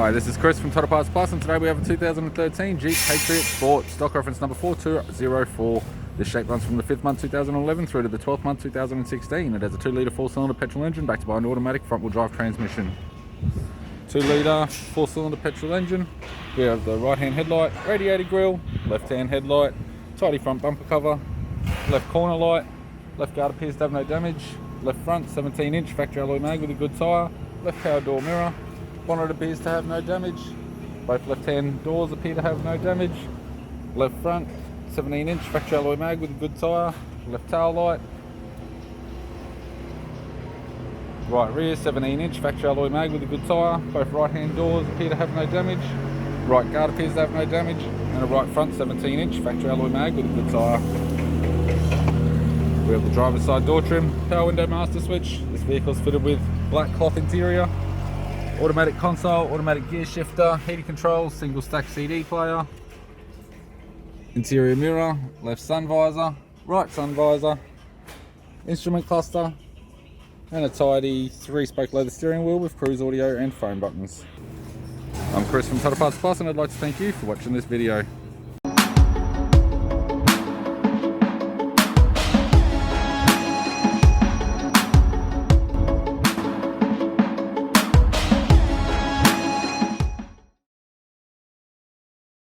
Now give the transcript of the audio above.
Hi, this is Chris from Tyre Parts Plus, and today we have a 2013 Jeep Patriot Sport, stock reference number 4204. This shape runs from the 5th month 2011 through to the 12th month 2016. It has a 2-litre 4-cylinder petrol engine backed by an automatic front-wheel drive transmission. 2-litre 4-cylinder petrol engine. We have the right-hand headlight, radiator grille, left-hand headlight, tidy front bumper cover, left corner light, left guard appears to have no damage, left front 17-inch factory alloy mag with a good tyre, left power door mirror. Bonnet appears to have no damage. Both left-hand doors appear to have no damage. Left front, 17-inch factory alloy mag with a good tyre. Left tail light. Right rear, 17-inch factory alloy mag with a good tyre. Both right-hand doors appear to have no damage. Right guard appears to have no damage. And a right front, 17-inch factory alloy mag with a good tyre. We have the driver's side door trim, power window master switch. This vehicle is fitted with black cloth interior. Automatic console, automatic gear shifter, heating controls, single stack CD player, interior mirror, left sun visor, right sun visor, instrument cluster, and a tidy 3-spoke leather steering wheel with cruise audio and phone buttons. I'm Chris from Tyre Parts Plus, and I'd like to thank you for watching this video.